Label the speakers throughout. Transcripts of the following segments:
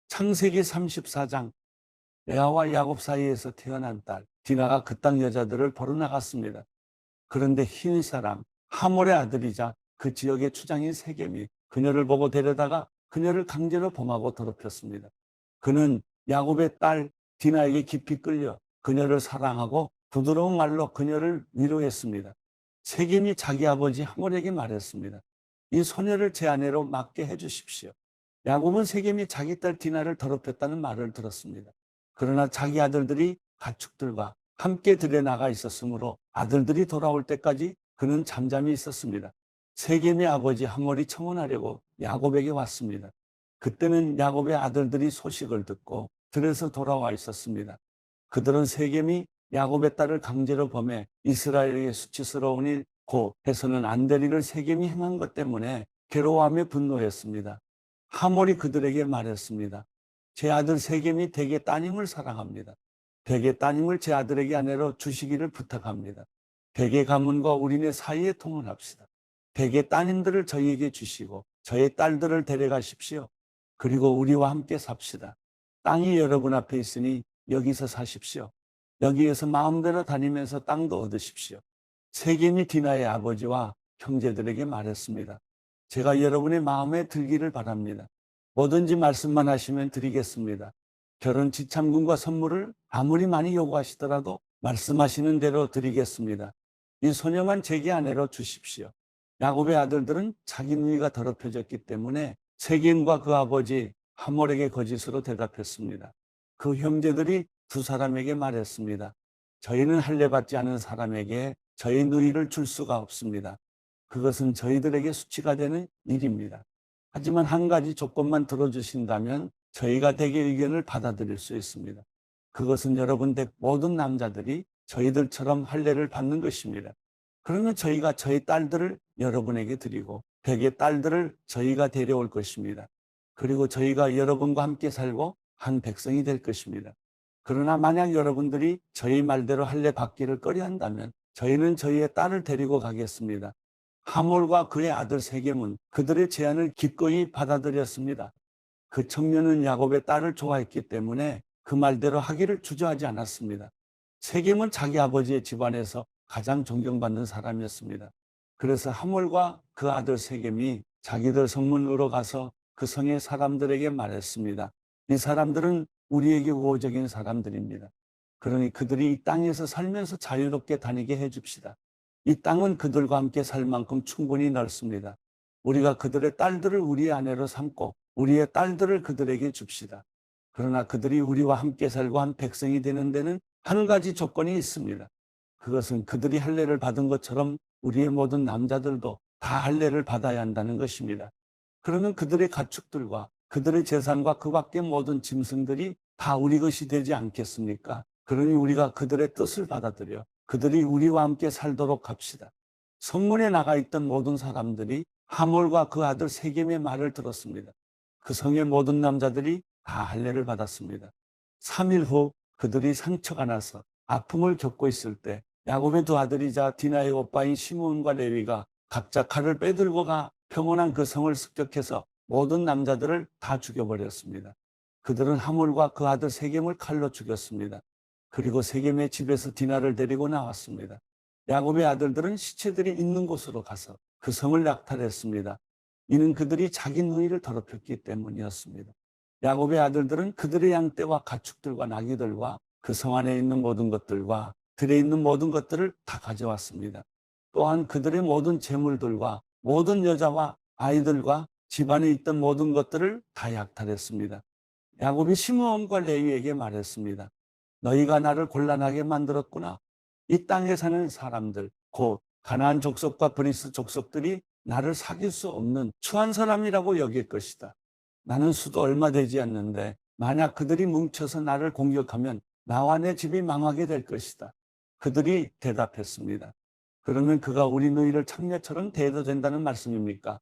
Speaker 1: 창세기 34장. 레아와 야곱 사이에서 태어난 딸 디나가 그 땅 여자들을 보러 나갔습니다. 그런데 흰 사람 하몰의 아들이자 그 지역의 추장인 세겜이 그녀를 보고 데려다가 그녀를 강제로 범하고 더럽혔습니다. 그는 야곱의 딸 디나에게 깊이 끌려 그녀를 사랑하고 부드러운 말로 그녀를 위로했습니다. 세겜이 자기 아버지 하몰에게 말했습니다. 이 소녀를 제 아내로 맡게 해주십시오. 야곱은 세겜이 자기 딸 디나를 더럽혔다는 말을 들었습니다. 그러나 자기 아들들이 가축들과 함께 들에 나가 있었으므로 아들들이 돌아올 때까지 그는 잠잠히 있었습니다. 세겜의 아버지 하몰이 청혼하려고 야곱에게 왔습니다. 그때는 야곱의 아들들이 소식을 듣고 들에서 돌아와 있었습니다. 그들은 세겜이 야곱의 딸을 강제로 범해 이스라엘에게 수치스러운 일, 곧 해서는 안 될 일을 세겜이 행한 것 때문에 괴로워하며 분노했습니다. 하몰이 그들에게 말했습니다. 제 아들 세겜이 대개 따님을 사랑합니다. 대개 따님을 제 아들에게 아내로 주시기를 부탁합니다. 대개 가문과 우리네 사이에 통혼합시다. 대개 따님들을 저희에게 주시고 저의 딸들을 데려가십시오. 그리고 우리와 함께 삽시다. 땅이 여러분 앞에 있으니 여기서 사십시오. 여기에서 마음대로 다니면서 땅도 얻으십시오. 세겜이 디나의 아버지와 형제들에게 말했습니다. 제가 여러분의 마음에 들기를 바랍니다. 뭐든지 말씀만 하시면 드리겠습니다. 결혼 지참금과 선물을 아무리 많이 요구하시더라도 말씀하시는 대로 드리겠습니다. 이 소녀만 제게 아내로 주십시오. 야곱의 아들들은 자기 누이가 더럽혀졌기 때문에 세겜과 그 아버지 하몰에게 거짓으로 대답했습니다. 그 형제들이 두 사람에게 말했습니다. 저희는 할례받지 않은 사람에게 저희 누이를 줄 수가 없습니다. 그것은 저희들에게 수치가 되는 일입니다. 하지만 한 가지 조건만 들어주신다면 저희가 대개 의견을 받아들일 수 있습니다. 그것은 여러분 댁 모든 남자들이 저희들처럼 할례를 받는 것입니다. 그러면 저희가 저희 딸들을 여러분에게 드리고 댁의 딸들을 저희가 데려올 것입니다. 그리고 저희가 여러분과 함께 살고 한 백성이 될 것입니다. 그러나 만약 여러분들이 저희 말대로 할례 받기를 꺼려한다면 저희는 저희의 딸을 데리고 가겠습니다. 하몰과 그의 아들 세겜은 그들의 제안을 기꺼이 받아들였습니다. 그 청년은 야곱의 딸을 좋아했기 때문에 그 말대로 하기를 주저하지 않았습니다. 세겜은 자기 아버지의 집안에서 가장 존경받는 사람이었습니다. 그래서 하몰과 그 아들 세겜이 자기들 성문으로 가서 그 성의 사람들에게 말했습니다. 이 사람들은 우리에게 우호적인 사람들입니다. 그러니 그들이 이 땅에서 살면서 자유롭게 다니게 해줍시다. 이 땅은 그들과 함께 살 만큼 충분히 넓습니다. 우리가 그들의 딸들을 우리의 아내로 삼고 우리의 딸들을 그들에게 줍시다. 그러나 그들이 우리와 함께 살고 한 백성이 되는 데는 한 가지 조건이 있습니다. 그것은 그들이 할례를 받은 것처럼 우리의 모든 남자들도 다 할례를 받아야 한다는 것입니다. 그러면 그들의 가축들과 그들의 재산과 그 밖의 모든 짐승들이 다 우리 것이 되지 않겠습니까? 그러니 우리가 그들의 뜻을 받아들여 그들이 우리와 함께 살도록 합시다. 성문에 나가 있던 모든 사람들이 하몰과 그 아들 세겜의 말을 들었습니다. 그 성의 모든 남자들이 다 할례를 받았습니다. 3일 후 그들이 상처가 나서 아픔을 겪고 있을 때 야곱의 두 아들이자 디나의 오빠인 시므온과 레위가 각자 칼을 빼들고 가 평온한 그 성을 습격해서 모든 남자들을 다 죽여버렸습니다. 그들은 하몰과 그 아들 세겜을 칼로 죽였습니다. 그리고 세겜의 집에서 디나를 데리고 나왔습니다. 야곱의 아들들은 시체들이 있는 곳으로 가서 그 성을 약탈했습니다. 이는 그들이 자기 누이를 더럽혔기 때문이었습니다. 야곱의 아들들은 그들의 양떼와 가축들과 나귀들과 그 성 안에 있는 모든 것들과 들에 있는 모든 것들을 다 가져왔습니다. 또한 그들의 모든 재물들과 모든 여자와 아이들과 집안에 있던 모든 것들을 다 약탈했습니다. 야곱이 시므온과 레위에게 말했습니다. 너희가 나를 곤란하게 만들었구나. 이 땅에 사는 사람들, 곧 가나안 족속과 브리스 족속들이 나를 사귈 수 없는 추한 사람이라고 여길 것이다. 나는 수도 얼마 되지 않는데 만약 그들이 뭉쳐서 나를 공격하면 나와 내 집이 망하게 될 것이다. 그들이 대답했습니다. 그러면 그가 우리 너희를 창녀처럼 대해도 된다는 말씀입니까?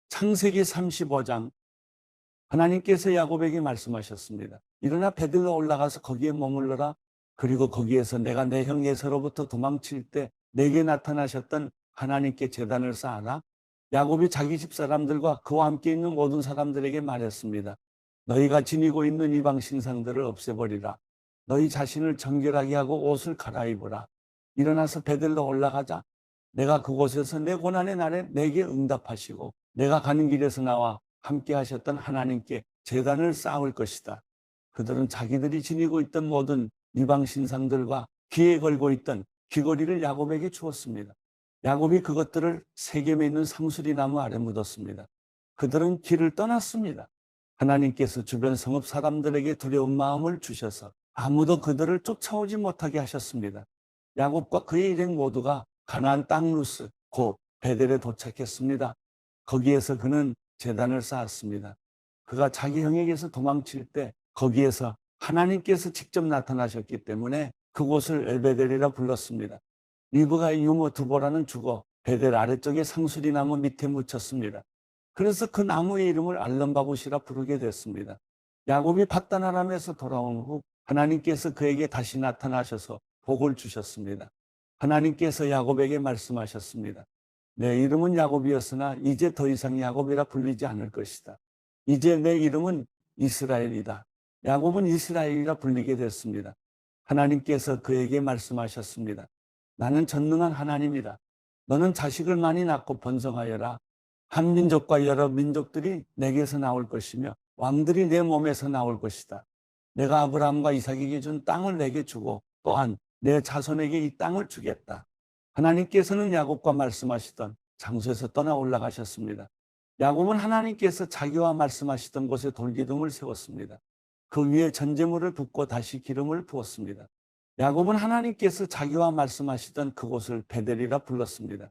Speaker 1: 창세기 35장. 하나님께서 야곱에게 말씀하셨습니다. 일어나 베들로 올라가서 거기에 머물러라. 그리고 거기에서 내가 내 형 에서로부터 도망칠 때 내게 나타나셨던 하나님께 제단을 쌓아라. 야곱이 자기 집 사람들과 그와 함께 있는 모든 사람들에게 말했습니다. 너희가 지니고 있는 이방 신상들을 없애버리라. 너희 자신을 정결하게 하고 옷을 갈아입으라. 일어나서 베들로 올라가자. 내가 그곳에서 내 고난의 날에 내게 응답하시고 내가 가는 길에서 나와 함께 하셨던 하나님께 제단을 쌓을 것이다. 그들은 자기들이 지니고 있던 모든 이방 신상들과 귀에 걸고 있던 귀걸이를 야곱에게 주었습니다. 야곱이 그것들을 세겜에 있는 상수리 나무 아래 묻었습니다. 그들은 길을 떠났습니다. 하나님께서 주변 성읍 사람들에게 두려운 마음을 주셔서 아무도 그들을 쫓아오지 못하게 하셨습니다. 야곱과 그의 일행 모두가 가나안 땅 루스 곧 베델에 도착했습니다. 거기에서 그는 제단을 쌓았습니다. 그가 자기 형에게서 도망칠 때 거기에서 하나님께서 직접 나타나셨기 때문에 그곳을 엘베델이라 불렀습니다. 리브가의 유모 두보라는 죽어 베델 아래쪽에 상수리 나무 밑에 묻혔습니다. 그래서 그 나무의 이름을 알론바봇이라 부르게 됐습니다. 야곱이 밧단 아람에서 돌아온 후 하나님께서 그에게 다시 나타나셔서 복을 주셨습니다. 하나님께서 야곱에게 말씀하셨습니다. 내 이름은 야곱이었으나 이제 더 이상 야곱이라 불리지 않을 것이다. 이제 내 이름은 이스라엘이다. 야곱은 이스라엘이라 불리게 됐습니다. 하나님께서 그에게 말씀하셨습니다. 나는 전능한 하나님이다. 너는 자식을 많이 낳고 번성하여라. 한 민족과 여러 민족들이 내게서 나올 것이며 왕들이 내 몸에서 나올 것이다. 내가 아브라함과 이삭에게 준 땅을 내게 주고 또한 내 자손에게 이 땅을 주겠다. 하나님께서는 야곱과 말씀하시던 장소에서 떠나 올라가셨습니다. 야곱은 하나님께서 자기와 말씀하시던 곳에 돌기둥을 세웠습니다. 그 위에 전제물을 붓고 다시 기름을 부었습니다. 야곱은 하나님께서 자기와 말씀하시던 그곳을 베델이라 불렀습니다.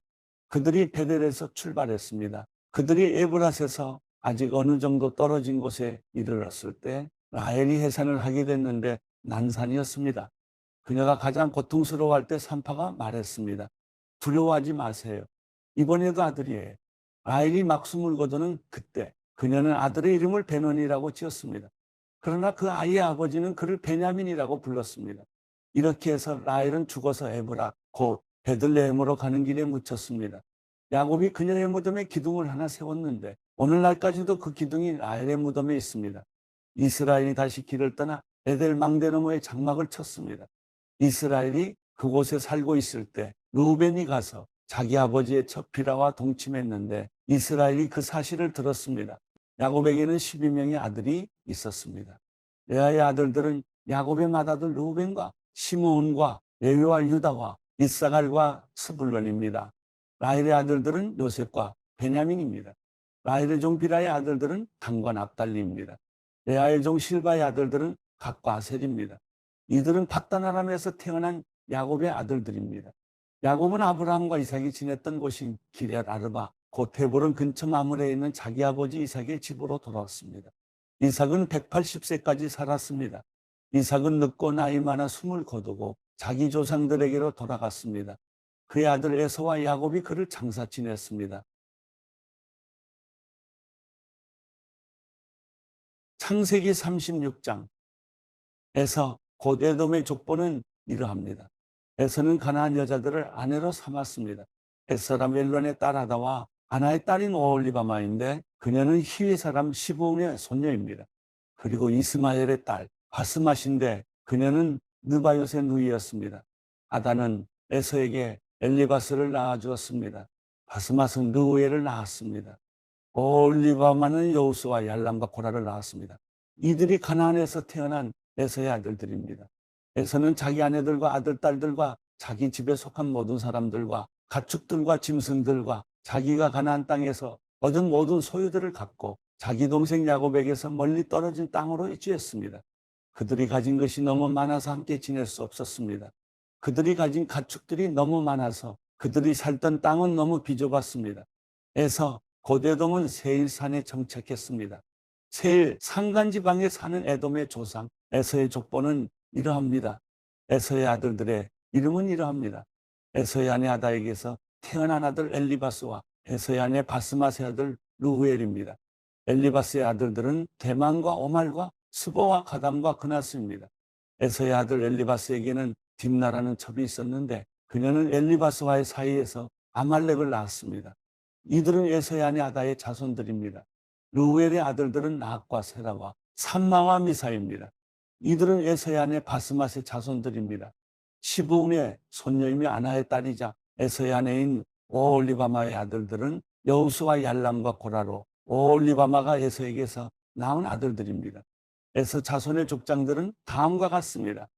Speaker 1: 그들이 베델에서 출발했습니다. 그들이 에브랏에서 아직 어느 정도 떨어진 곳에 이르렀을 때 라헬이 해산을 하게 됐는데 난산이었습니다. 그녀가 가장 고통스러워할 때 산파가 말했습니다. 두려워하지 마세요. 이번에도 아들이에요. 라헬이 막 숨을 거두는 그때 그녀는 아들의 이름을 베논이라고 지었습니다. 그러나 그 아이의 아버지는 그를 베냐민이라고 불렀습니다. 이렇게 해서 라헬은 죽어서 에브라 곧 베들레헴으로 가는 길에 묻혔습니다. 야곱이 그녀의 무덤에 기둥을 하나 세웠는데 오늘날까지도 그 기둥이 라헬의 무덤에 있습니다. 이스라엘이 다시 길을 떠나 베델 망대 너머에 장막을 쳤습니다. 이스라엘이 그곳에 살고 있을 때 루벤이 가서 자기 아버지의 첩비라와 동침했는데 이스라엘이 그 사실을 들었습니다. 야곱에게는 12명의 아들이 있었습니다. 레아의 아들들은 야곱의 맏아들 루벤과 시므온과 레위와 유다와 이사갈과 스불론입니다. 라헬의 아들들은 요셉과 베냐민입니다. 라헬의 종 비라의 아들들은 단과 납달리입니다. 레아의 종 실바의 아들들은 갓과 아셀입니다. 이들은 밧단 아람에서 태어난 야곱의 아들들입니다. 야곱은 아브라함과 이삭이 지냈던 곳인 기럇 아르바 곧 헤브론 근처 마므레에 있는 자기 아버지 이삭의 집으로 돌아왔습니다. 이삭은 180세까지 살았습니다. 이삭은 늙고 나이 많아 숨을 거두고 자기 조상들에게로 돌아갔습니다. 그의 아들 에서와 야곱이 그를 장사 지냈습니다. 창세기 36장 에서 곧 에돔의 족보는 이러합니다. 에서는 가나안 여자들을 아내로 삼았습니다. 에서라 멜론의 딸 아다와 아나의 딸인 오홀리바마인데 그녀는 히위 사람 시브온의 손녀입니다. 그리고 이스마엘의 딸 바스맛인데 그녀는 느바요의 누이였습니다. 아다는 에서에게 엘리바스를 낳아주었습니다. 바스맛은 느우엘을 낳았습니다. 오홀리바마는 여우스와 얄람과 고라를 낳았습니다. 이들이 가나안에서 태어난 에서의 아들들입니다. 에서는 자기 아내들과 아들, 딸들과 자기 집에 속한 모든 사람들과 가축들과 짐승들과 자기가 가나안 땅에서 얻은 모든 소유들을 갖고 자기 동생 야곱에게서 멀리 떨어진 땅으로 이주했습니다. 그들이 가진 것이 너무 많아서 함께 지낼 수 없었습니다. 그들이 가진 가축들이 너무 많아서 그들이 살던 땅은 너무 비좁았습니다. 에서 고대돔은 세일산에 정착했습니다. 세일 산간지방에 사는 에돔의 조상 에서의 족보는 이러합니다. 에서의 아들들의 이름은 이러합니다. 에서의 아내 아다에게서 태어난 아들 엘리바스와 에서의 아내 바스맛의 아들 루후엘입니다. 엘리바스의 아들들은 대만과 오말과 스보와 가담과 그나스입니다. 에서의 아들 엘리바스에게는 딥나라는 첩이 있었는데 그녀는 엘리바스와의 사이에서 아말렉을 낳았습니다. 이들은 에서의 아다의 자손들입니다. 르우엘의 아들들은 나학과 세라와 삼마와 미사입니다. 이들은 에서의 아내 바스맛의 자손들입니다. 시브온의 손녀이며 아나의 딸이자 에서의 아내인 오올리바마의 아들들은 여우수와 얄람과 고라로, 오올리바마가 에서에게서 낳은 아들들입니다. 에서 자손의 족장들은 다음과 같습니다.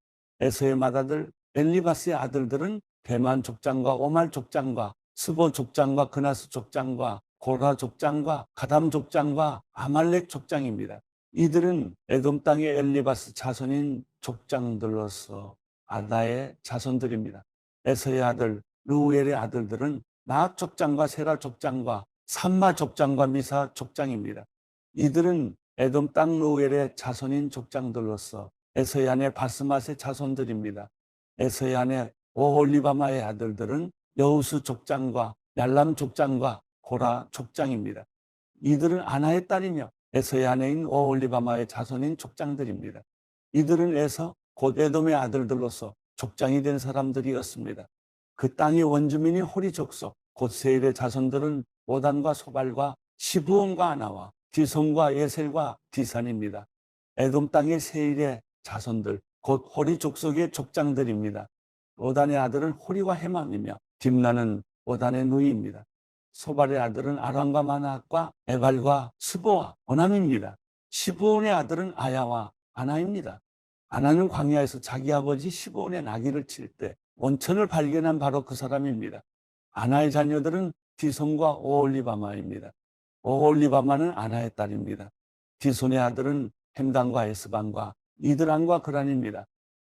Speaker 1: 에서의 맏아들 엘리바스의 아들들은 대만 족장과 오말 족장과 스보 족장과 그나스 족장과 고라 족장과 가담 족장과 아말렉 족장입니다. 이들은 에돔 땅의 엘리바스 자손인 족장들로서 아다의 자손들입니다. 에서의 아들 르우엘의 아들들은 나합 족장과 세라 족장과 삼마 족장과 미사 족장입니다. 이들은 에돔 땅 르우엘의 자손인 족장들로서 에서의 아내 바스맛의 자손들입니다. 에서의 아내 오홀리바마의 아들들은 여우수 족장과 얄람 족장과 고라 족장입니다. 이들은 아나의 딸이며 에서의 아내인 오홀리바마의 자손인 족장들입니다. 이들은 에서 곧 에돔의 아들들로서 족장이 된 사람들이었습니다. 그 땅의 원주민이 호리 족속 곧 세일의 자손들은 오단과 소발과 시브온과 아나와 디손과 예셀과 디산입니다. 에돔 땅의 세일의 자손들 곧 호리 족속의 족장들입니다. 오단의 아들은 호리와 헤맘이며 딥나는 오단의 누이입니다. 소발의 아들은 아람과 마나학과 에발과 스보와 오남입니다. 시브온의 아들은 아야와 아나입니다. 아나는 광야에서 자기 아버지 시브온의 나귀를 칠 때 온천을 발견한 바로 그 사람입니다. 아나의 자녀들은 디손과 오올리바마입니다. 오올리바마는 아나의 딸입니다. 디손의 아들은 햄단과 에스반과 이드란과 그란입니다.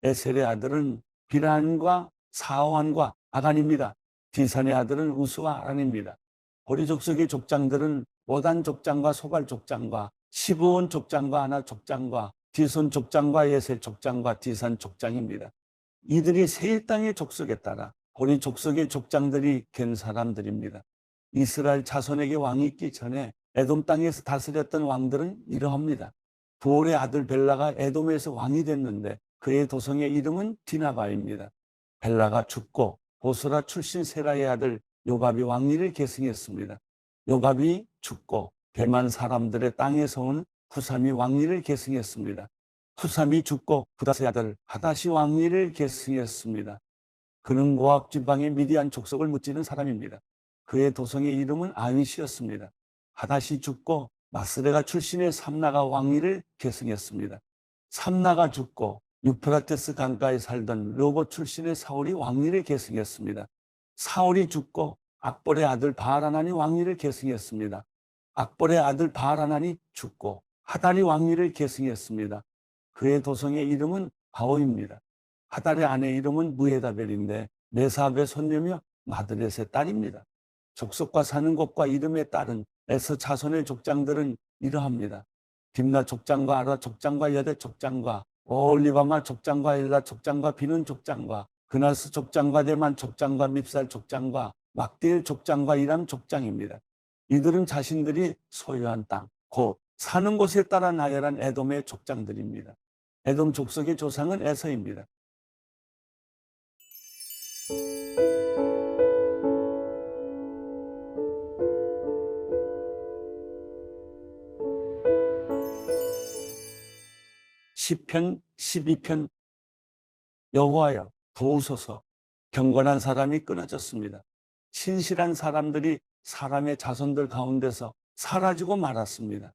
Speaker 1: 에셀의 아들은 비란과 사오한과 아간입니다. 디산의 아들은 우스와 아란입니다. 호리 족속의 족장들은 오단 족장과 소발 족장과 시브온 족장과 아나 족장과 디손 족장과 예셀 족장과 디산 족장입니다. 이들이 세일 땅의 족속에 따라 호리 족속의 족장들이 된 사람들입니다. 이스라엘 자손에게 왕이 있기 전에 에돔 땅에서 다스렸던 왕들은 이러합니다. 부올의 아들 벨라가 에돔에서 왕이 됐는데 그의 도성의 이름은 디나바입니다. 벨라가 죽고 보스라 출신 세라의 아들 요밥이 왕위를 계승했습니다. 요밥이 죽고 대만 사람들의 땅에서 온 후삼이 왕위를 계승했습니다. 후삼이 죽고 부닷의 아들 하닷이 왕위를 계승했습니다. 그는 모압 지방의 미디안 족속을 무찌른 사람입니다. 그의 도성의 이름은 아윗이었습니다. 하닷이 죽고 마스레가 출신의 삼나가 왕위를 계승했습니다. 삼나가 죽고 유프라테스 강가에 살던 르호봇 출신의 사울이 왕위를 계승했습니다. 사울이 죽고 악볼의 아들 바알하난이 왕위를 계승했습니다. 악볼의 아들 바알하난이 죽고 하달이 왕위를 계승했습니다. 그의 도성의 이름은 바오입니다. 하달의 아내 이름은 무에다벨인데 메사압의 손녀며 마드렛의 딸입니다. 족속과 사는 곳과 이름에 따른 에서 자손의 족장들은 이러합니다. 딥나 족장과 아라 족장과 여대 족장과 오올리바마 족장과 엘라 족장과 비는 족장과 그나스 족장과 대만 족장과 밉살 족장과 막디엘 족장과 이람 족장입니다. 이들은 자신들이 소유한 땅, 곧 사는 곳에 따라 나열한 에돔의 족장들입니다. 에돔 족속의 조상은 에서입니다. 시편 12편 여호와여 도우소서. 경건한 사람이 끊어졌습니다. 신실한 사람들이 사람의 자손들 가운데서 사라지고 말았습니다.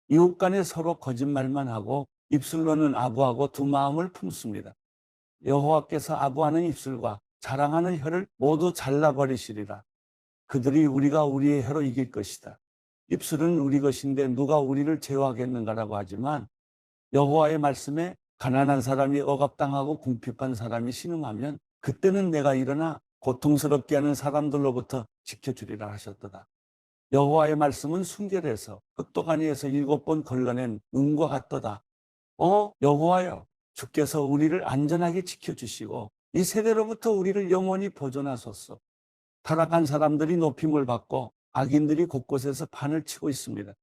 Speaker 1: 이웃 간에 서로 거짓말만 하고 입술로는 아부하고 두 마음을 품습니다. 여호와께서 아부하는 입술과 자랑하는 혀를 모두 잘라버리시리라. 그들이 우리가 우리의 혀로 이길 것이다. 입술은 우리 것인데 누가 우리를 제어하겠는가라고 하지만 여호와의 말씀에 가난한 사람이 억압당하고 궁핍한 사람이 신음하면 그때는 내가 일어나 고통스럽게 하는 사람들로부터 지켜주리라 하셨도다. 여호와의 말씀은 순결해서 흑도가니에서 7번 걸러낸 은과 같도다. 여호와여, 주께서 우리를 안전하게 지켜주시고 이 세대로부터 우리를 영원히 보존하소서. 타락한 사람들이 높임을 받고 악인들이 곳곳에서 판을 치고 있습니다.